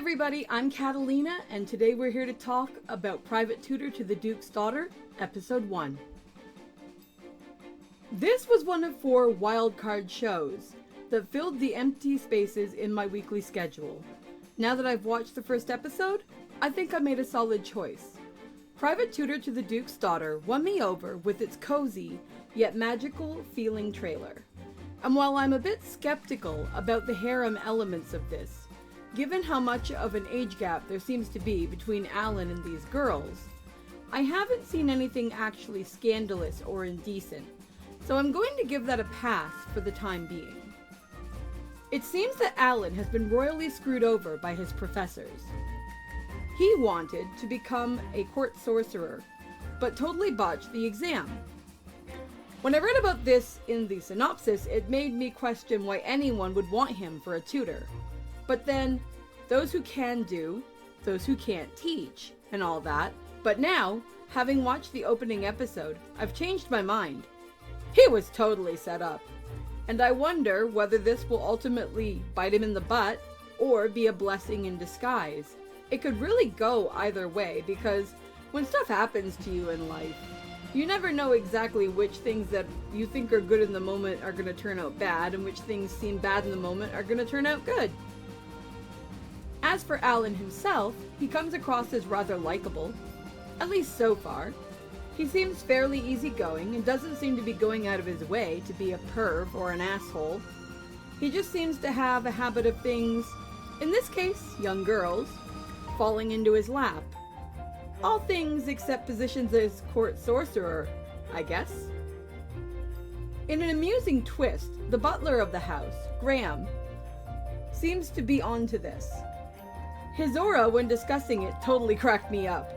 everybody, I'm Katallina, and today we're here to talk about Private Tutor to the Duke's Daughter, Episode 1. This was one of 4 wildcard shows that filled the empty spaces in my weekly schedule. Now that I've watched the first episode, I think I made a solid choice. Private Tutor to the Duke's Daughter won me over with its cozy, yet magical feeling trailer. And while I'm a bit skeptical about the harem elements of this, given how much of an age gap there seems to be between Alan and these girls, I haven't seen anything actually scandalous or indecent, so I'm going to give that a pass for the time being. It seems that Alan has been royally screwed over by his professors. He wanted to become a court sorcerer, but totally botched the exam. When I read about this in the synopsis, it made me question why anyone would want him for a tutor. But then, those who can do, those who can't teach, and all that. But now, having watched the opening episode, I've changed my mind. He was totally set up. And I wonder whether this will ultimately bite him in the butt, or be a blessing in disguise. It could really go either way, because when stuff happens to you in life, you never know exactly which things that you think are good in the moment are going to turn out bad, and which things seem bad in the moment are going to turn out good. As for Alan himself, he comes across as rather likable, at least so far. He seems fairly easygoing and doesn't seem to be going out of his way to be a perv or an asshole. He just seems to have a habit of things, in this case, young girls, falling into his lap. All things except positions as court sorcerer, I guess. In an amusing twist, the butler of the house, Graham, seems to be onto this. His aura when discussing it totally cracked me up.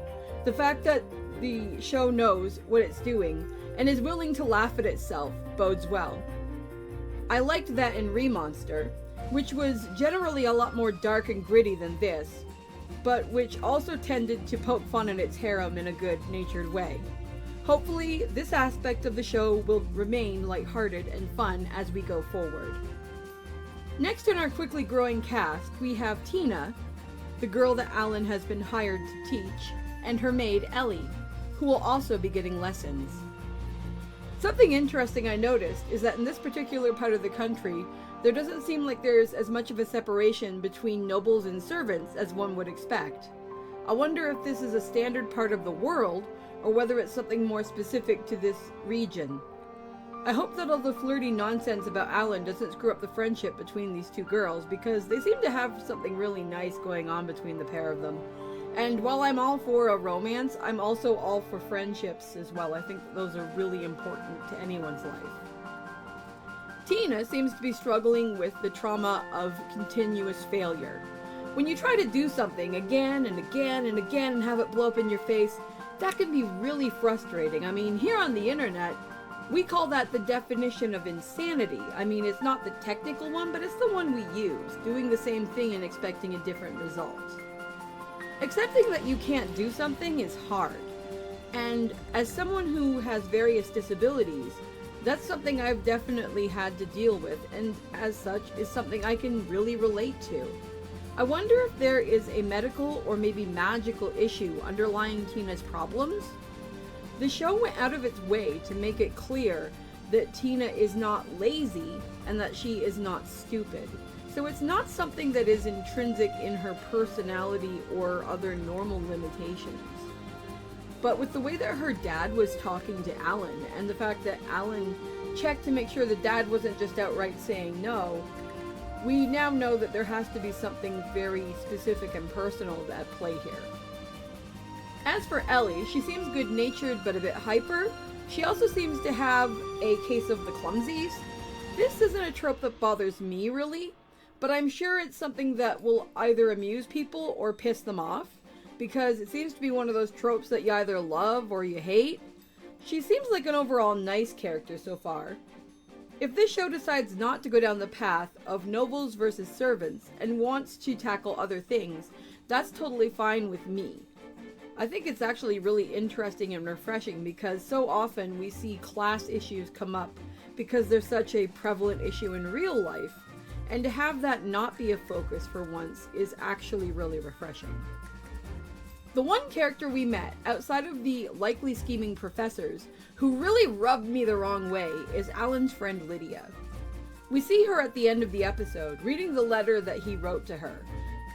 The fact that the show knows what it's doing and is willing to laugh at itself bodes well. I liked that in Remonster, which was generally a lot more dark and gritty than this, but which also tended to poke fun at its harem in a good-natured way. Hopefully, this aspect of the show will remain lighthearted and fun as we go forward. Next in our quickly growing cast, we have Tina, the girl that Alan has been hired to teach, and her maid Ellie, who will also be getting lessons. Something interesting I noticed is that in this particular part of the country, there doesn't seem like there's as much of a separation between nobles and servants as one would expect. I wonder if this is a standard part of the world, or whether it's something more specific to this region. I hope that all the flirty nonsense about Alan doesn't screw up the friendship between these 2 girls, because they seem to have something really nice going on between the pair of them. And while I'm all for a romance, I'm also all for friendships as well. I think those are really important to anyone's life. Tina seems to be struggling with the trauma of continuous failure. When you try to do something again and again and again and have it blow up in your face, that can be really frustrating. I mean, here on the internet, we call that the definition of insanity. I mean, it's not the technical one, but it's the one we use, doing the same thing and expecting a different result. Accepting that you can't do something is hard. And as someone who has various disabilities, that's something I've definitely had to deal with, and as such is something I can really relate to. I wonder if there is a medical or maybe magical issue underlying Tina's problems? The show went out of its way to make it clear that Tina is not lazy and that she is not stupid. So it's not something that is intrinsic in her personality or other normal limitations. But with the way that her dad was talking to Alan, and the fact that Alan checked to make sure the dad wasn't just outright saying no, we now know that there has to be something very specific and personal at play here. As for Ellie, she seems good-natured but a bit hyper. She also seems to have a case of the clumsies. This isn't a trope that bothers me, really, but I'm sure it's something that will either amuse people or piss them off, because it seems to be one of those tropes that you either love or you hate. She seems like an overall nice character so far. If this show decides not to go down the path of nobles versus servants and wants to tackle other things, that's totally fine with me. I think it's actually really interesting and refreshing, because so often we see class issues come up because they're such a prevalent issue in real life, and to have that not be a focus for once is actually really refreshing. The one character we met, outside of the likely scheming professors, who really rubbed me the wrong way, is Alan's friend Lydia. We see her at the end of the episode, reading the letter that he wrote to her,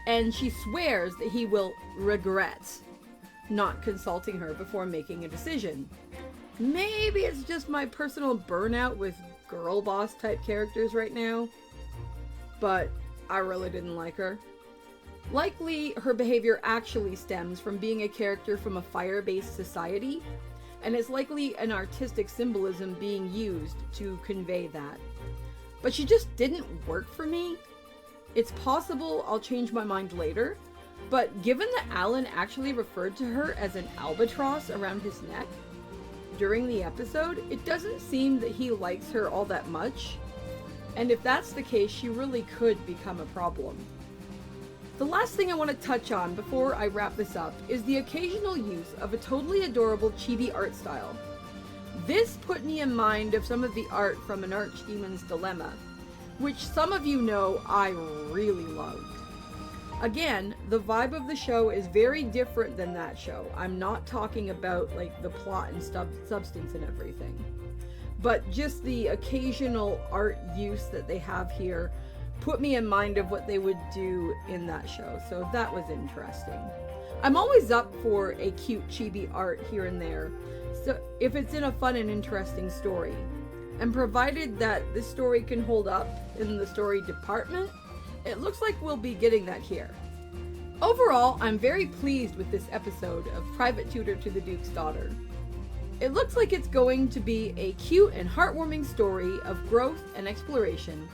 and she swears that he will regret not consulting her before making a decision. Maybe it's just my personal burnout with girl boss type characters right now, but I really didn't like her. Likely, her behavior actually stems from being a character from a fire-based society, and it's likely an artistic symbolism being used to convey that. But she just didn't work for me. It's possible I'll change my mind later, but given that Alan actually referred to her as an albatross around his neck during the episode, it doesn't seem that he likes her all that much, and if that's the case, she really could become a problem. The last thing I want to touch on before I wrap this up is the occasional use of a totally adorable chibi art style. This put me in mind of some of the art from An Archdemon's Dilemma, which some of you know I really loved. Again, the vibe of the show is very different than that show. I'm not talking about like the plot and substance and everything, but just the occasional art use that they have here put me in mind of what they would do in that show, so that was interesting. I'm always up for a cute chibi art here and there, so if it's in a fun and interesting story, and provided that this story can hold up in the story department, it looks like we'll be getting that here. Overall, I'm very pleased with this episode of Private Tutor to the Duke's Daughter. It looks like it's going to be a cute and heartwarming story of growth and exploration,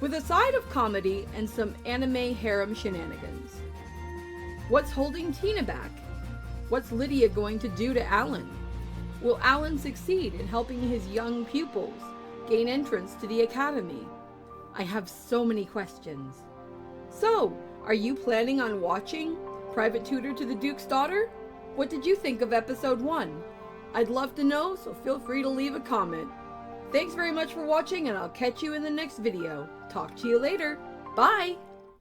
with a side of comedy and some anime harem shenanigans. What's holding Tina back? What's Lydia going to do to Alan? Will Alan succeed in helping his young pupils gain entrance to the academy? I have so many questions. So, are you planning on watching Private Tutor to the Duke's Daughter? What did you think of episode 1? I'd love to know, so feel free to leave a comment. Thanks very much for watching, and I'll catch you in the next video. Talk to you later. Bye!